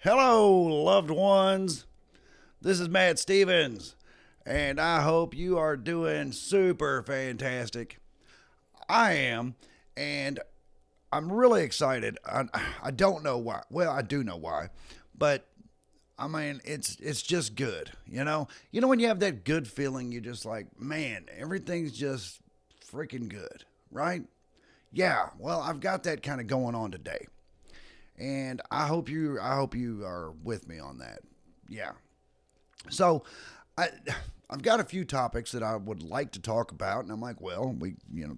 Hello, loved ones. This is Matt Stevens, and I hope you are doing super fantastic. I am, and I'm really excited. I don't know why. Well, I do know why, but I mean, it's just good. You know when you have that good feeling, you're just like, man, everything's just freaking good, right? Yeah. Well, I've got that kind of going on today, and I hope you are with me on that. Yeah. So, I I've got a few topics that I would like to talk about, and I'm like, well,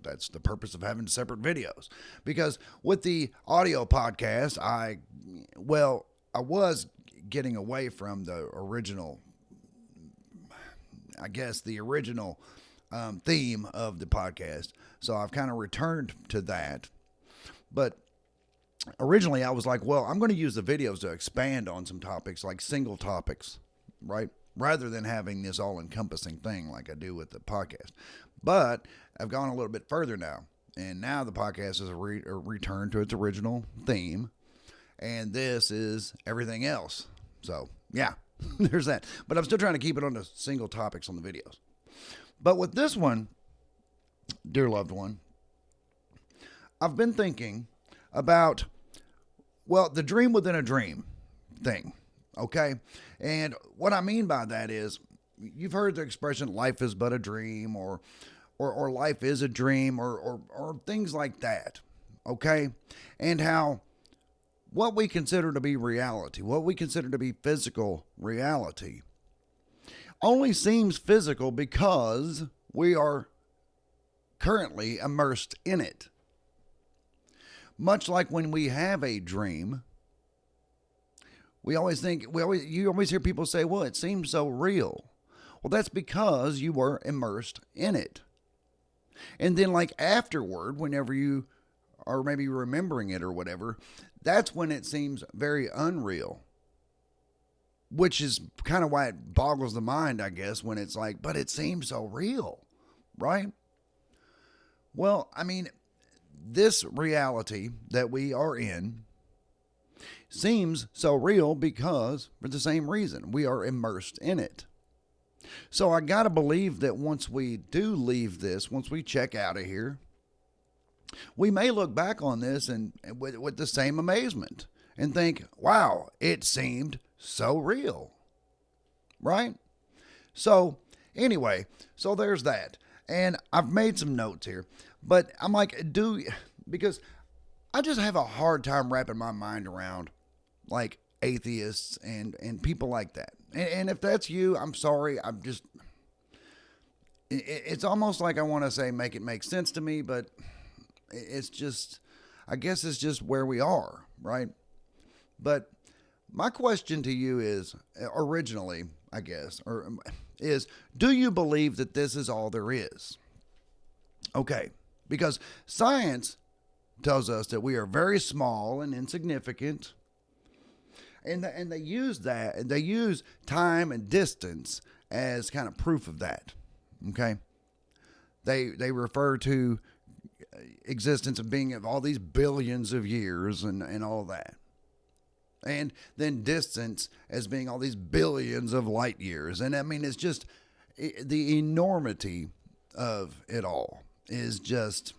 that's the purpose of having separate videos, because with the audio podcast, I was getting away from the original, I guess the original theme of the podcast, so I've kind of returned to that, but originally I was like, well, I'm going to use the videos to expand on some topics, like single topics, right? Rather than having this all encompassing thing like I do with the podcast. But I've gone a little bit further now. And now the podcast is a return to its original theme. And this is everything else. So, yeah, there's that. But I'm still trying to keep it on the single topics on the videos. But with this one, dear loved one, I've been thinking about, well, the dream within a dream thing. Okay. And what I mean by that is, you've heard the expression life is but a dream, or life is a dream, or things like that. Okay. And how what we consider to be reality, what we consider to be physical reality, only seems physical because we are currently immersed in it. Much like when we have a dream, you always hear people say, well, it seems so real. Well, that's because you were immersed in it. And then, like, afterward, whenever you are maybe remembering it or whatever, that's when it seems very unreal. Which is kind of why it boggles the mind, I guess, when it's like, but it seems so real, right? Well, I mean, this reality that we are in seems so real because, for the same reason, we are immersed in it. So I got to believe that once we do leave this, once we check out of here, we may look back on this and with the same amazement and think, wow, it seemed so real. Right? So, anyway, so there's that. And I've made some notes here, but I'm like, because I just have a hard time wrapping my mind around like atheists and people like that. And if that's you, I'm sorry. It's almost like I want to say make it make sense to me, but it's just, I guess it's just where we are, right? But my question to you is, originally, I guess, is, do you believe that this is all there is? Okay, because science tells us that we are very small and insignificant, and they use that, and they use time and distance as kind of proof of that. Okay, they refer to existence of being of all these billions of years and all that. And then distance as being all these billions of light years. And I mean, it's just the enormity of it all is just,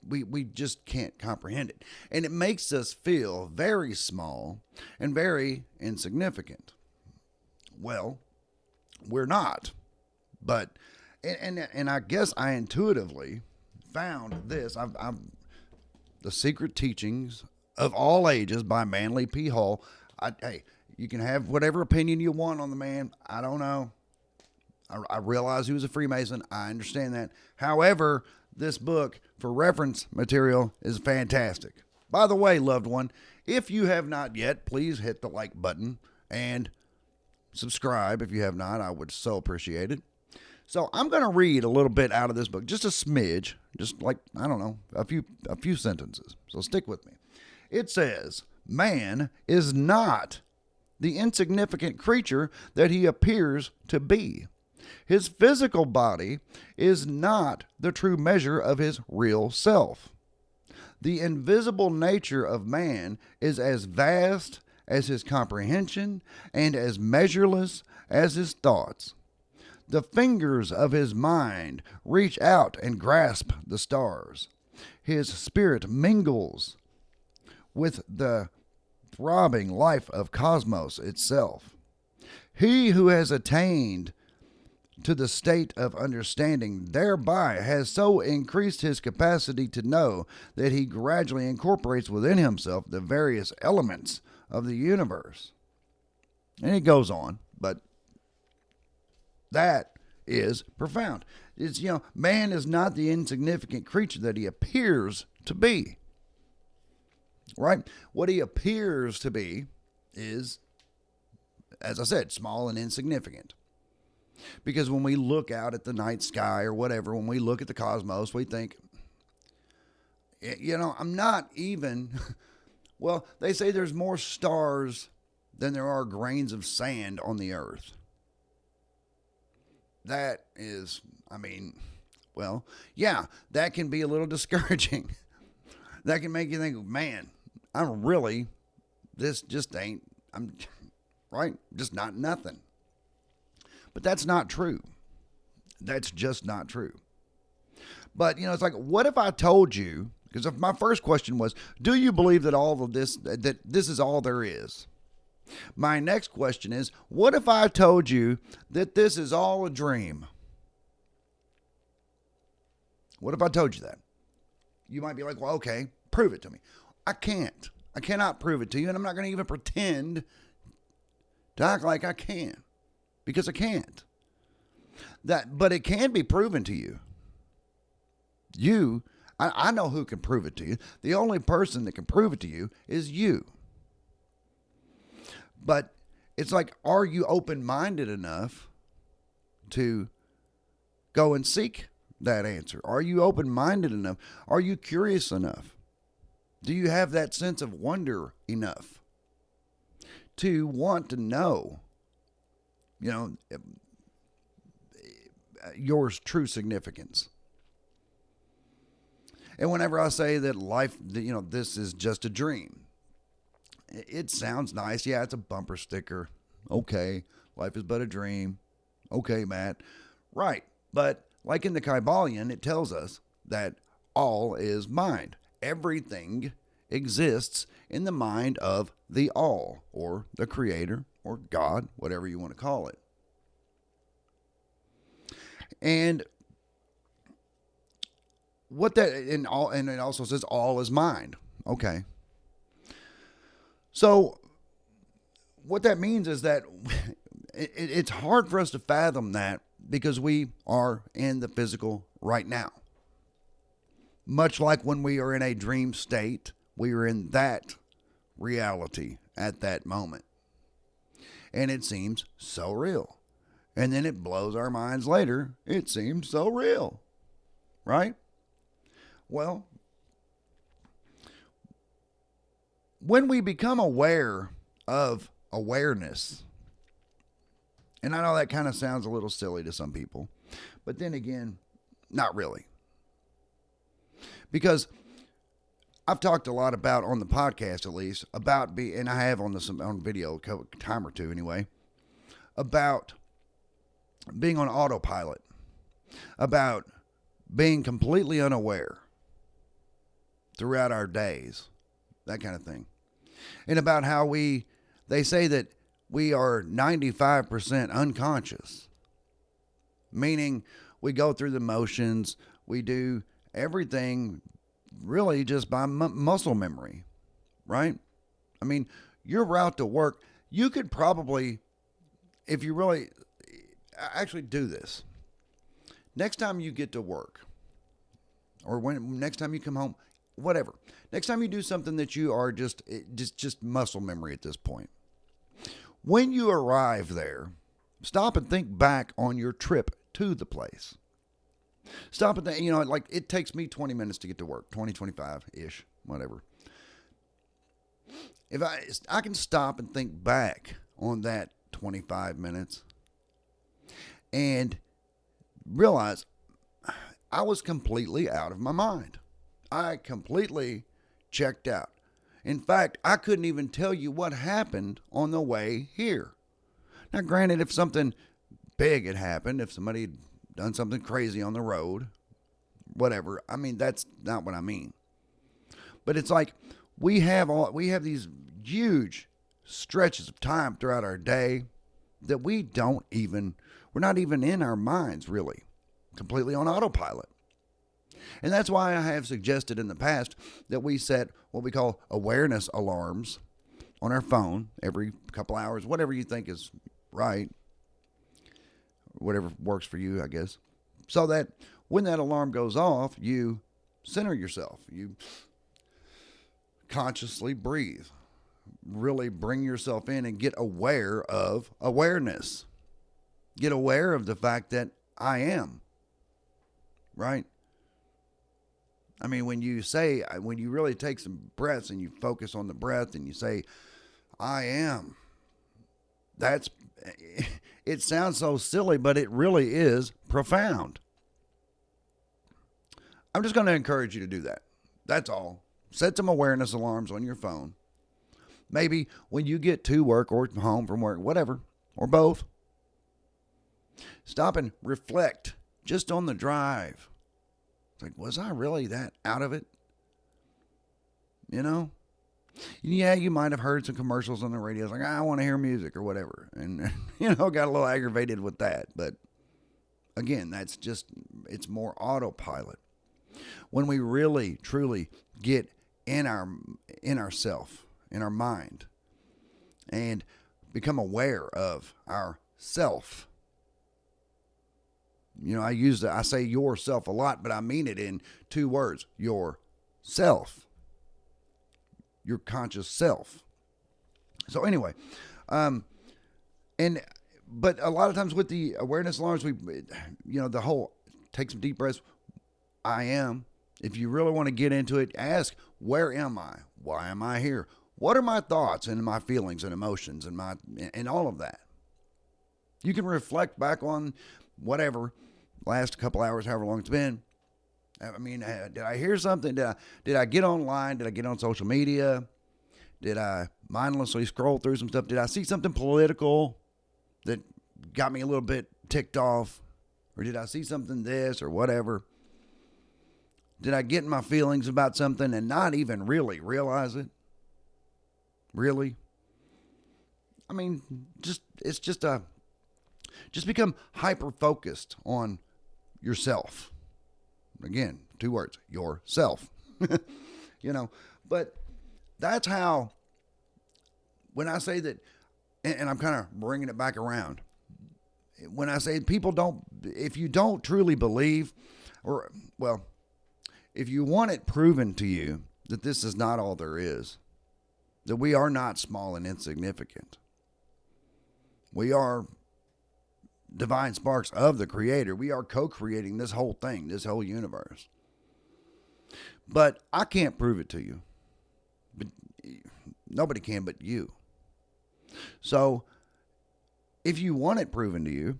we just can't comprehend it. And it makes us feel very small and very insignificant. Well, we're not. But, and I guess I intuitively found this. I've The Secret Teachings of All Ages by Manly P. Hall. Hey, you can have whatever opinion you want on the man. I don't know. I realize he was a Freemason. I understand that. However, this book for reference material is fantastic. By the way, loved one, if you have not yet, please hit the like button and subscribe if you have not. I would so appreciate it. So I'm going to read a little bit out of this book, just a smidge, just like, I don't know, a few sentences. So stick with me. It says, man is not the insignificant creature that he appears to be. His physical body is not the true measure of his real self. The invisible nature of man is as vast as his comprehension and as measureless as his thoughts. The fingers of his mind reach out and grasp the stars. His spirit mingles with the throbbing life of cosmos itself. He who has attained to the state of understanding thereby has so increased his capacity to know that he gradually incorporates within himself the various elements of the universe. And it goes on, but that is profound. It's, man is not the insignificant creature that he appears to be. Right? What he appears to be is, as I said, small and insignificant. Because when we look out at the night sky or whatever, when we look at the cosmos, we think, I'm not even, well, they say there's more stars than there are grains of sand on the earth. That is, that can be a little discouraging. That can make you think, man, this just ain't, just not nothing. But that's not true. That's just not true. But, it's like, what if I told you, because if my first question was, do you believe that all of this, that this is all there is? My next question is, what if I told you that this is all a dream? What if I told you that? You might be like, well, okay, prove it to me. I can't. I cannot prove it to you, and I'm not going to even pretend to act like I can, because I can't. But it can be proven to you. I know who can prove it to you. The only person that can prove it to you is you. But it's like, are you open-minded enough to go and seek that answer? Are you open-minded enough? Are you curious enough? Do you have that sense of wonder enough to want to know, your true significance? And whenever I say that life, this is just a dream, it sounds nice. Yeah, it's a bumper sticker. Okay, life is but a dream. Okay, Matt. Right. But like in the Kybalion, it tells us that all is mind. Everything exists in the mind of the all, or the creator, or God, whatever you want to call it. And and it also says all is mind. Okay. So what that means is that it's hard for us to fathom that, because we are in the physical right now. Much like when we are in a dream state, we are in that reality at that moment. And it seems so real. And then it blows our minds later. It seems so real. Right? Well, when we become aware of awareness, and I know that kind of sounds a little silly to some people, but then again, not really. Because I've talked a lot about, on the podcast at least, about and I have on video a time or two anyway, about being on autopilot, about being completely unaware throughout our days, that kind of thing. And about how they say that we are 95% unconscious, meaning we go through the motions, we do everything really just by muscle memory, right? I mean, your route to work, you could probably, if you really actually do this, next time you get to work, or next time you come home, whatever, next time you do something that you are just muscle memory at this point, when you arrive there, stop and think back on your trip to the place. Stop and think, like it takes me 20 minutes to get to work, 20, 25-ish, whatever. If I can stop and think back on that 25 minutes and realize I was completely out of my mind. I completely checked out. In fact, I couldn't even tell you what happened on the way here. Now, granted, if something big had happened, if somebody had done something crazy on the road, whatever, I mean, that's not what I mean. But it's like we have these huge stretches of time throughout our day that we're not even in our minds really, completely on autopilot. And that's why I have suggested in the past that we set what we call awareness alarms on our phone every couple hours, whatever you think is right, whatever works for you, I guess, so that when that alarm goes off, you center yourself. You consciously breathe. Really bring yourself in and get aware of awareness. Get aware of the fact that I am. Right? I mean, when you really take some breaths and you focus on the breath and you say, I am, it sounds so silly, but it really is profound. I'm just going to encourage you to do that. That's all. Set some awareness alarms on your phone. Maybe when you get to work or home from work, whatever, or both. Stop and reflect just on the drive. It's like, was I really that out of it? You know? Yeah, you might have heard some commercials on the radio. It's like, I want to hear music or whatever. And, got a little aggravated with that. But again, it's more autopilot. When we really, truly get in ourself, in our mind, and become aware of our self. I say yourself a lot, but I mean it in two words. Yourself. Your conscious self. So anyway, but a lot of times with the awareness alarms, the whole take some deep breaths. I am. If you really want to get into it, ask, where am I? Why am I here? What are my thoughts and my feelings and emotions and all of that? You can reflect back on whatever last couple hours, however long it's been. I mean, did I hear something? Did I get online? Did I get on social media? Did I mindlessly scroll through some stuff? Did I see something political that got me a little bit ticked off? Or did I see something this or whatever? Did I get in my feelings about something and not even really realize it? Really? I mean, just become hyper-focused on yourself. Again, two words, yourself. But that's how, when I say that, and I'm kind of bringing it back around, when I say if you don't truly believe, if you want it proven to you that this is not all there is, that we are not small and insignificant, we are divine sparks of the Creator. We are co-creating this whole thing, this whole universe. But I can't prove it to you. But nobody can but you. So if you want it proven to you,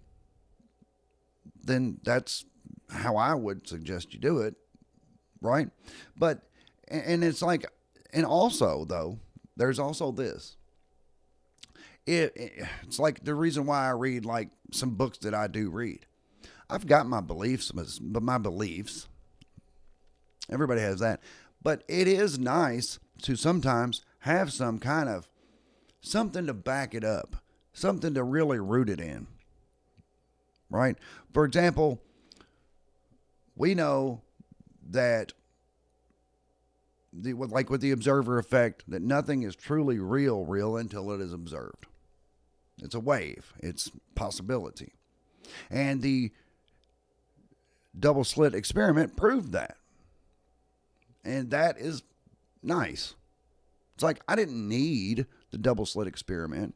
then that's how I would suggest you do it. Right? But, and it's like, and also though, there's also this. It's like the reason why I read like some books that I do read. I've got my beliefs, but my beliefs, everybody has that. But it is nice to sometimes have some kind of something to back it up, something to really root it in. Right? For example, we know that with the observer effect, that nothing is truly real until it is observed. It's a wave. It's possibility. And the double slit experiment proved that. And that is nice. It's like I didn't need the double slit experiment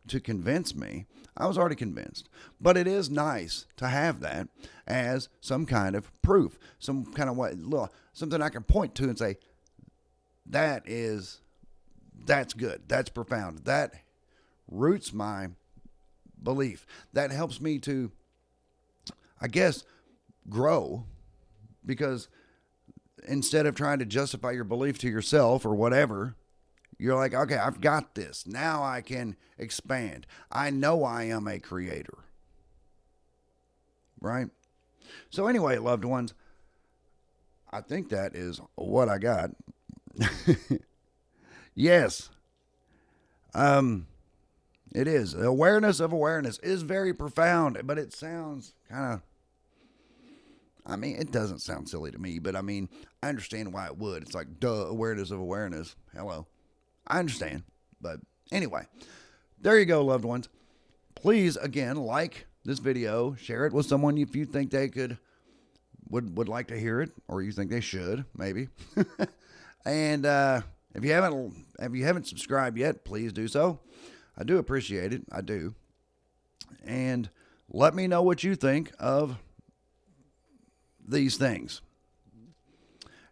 to convince me. I was already convinced. But it is nice to have that as some kind of proof, some kind of way, something I can point to and say, that's good. That's profound. That roots my belief. That helps me to, I guess, grow, because instead of trying to justify your belief to yourself or whatever, You're like, okay, I've got this. Now I can expand. I know I am a creator. Right? So, anyway, loved ones, I think that is what I got. Yes. It is. Awareness of awareness is very profound, but it sounds kind of, I mean, it doesn't sound silly to me, but I mean, I understand why it would. It's like, duh, awareness of awareness. Hello. I understand. But anyway, there you go, loved ones. Please, again, like this video, share it with someone if you think they would like to hear it, or you think they should, maybe. And if you haven't subscribed yet, please do so. I do appreciate it. I do. And let me know what you think of these things.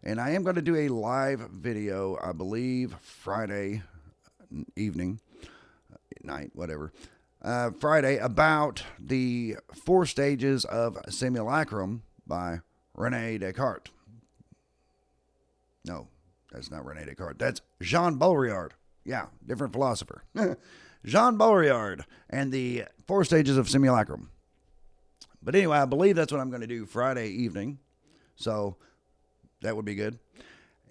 And I am going to do a live video, I believe, Friday evening, night, whatever. Friday, about the 4 stages of simulacrum by Rene Descartes. No, that's not Rene Descartes. That's Jean Baudrillard. Yeah, different philosopher. Jean Baudrillard and the 4 stages of simulacrum. But anyway, I believe that's what I'm going to do Friday evening. So that would be good.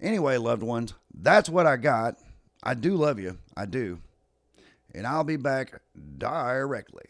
Anyway, loved ones, that's what I got. I do love you. I do. And I'll be back directly.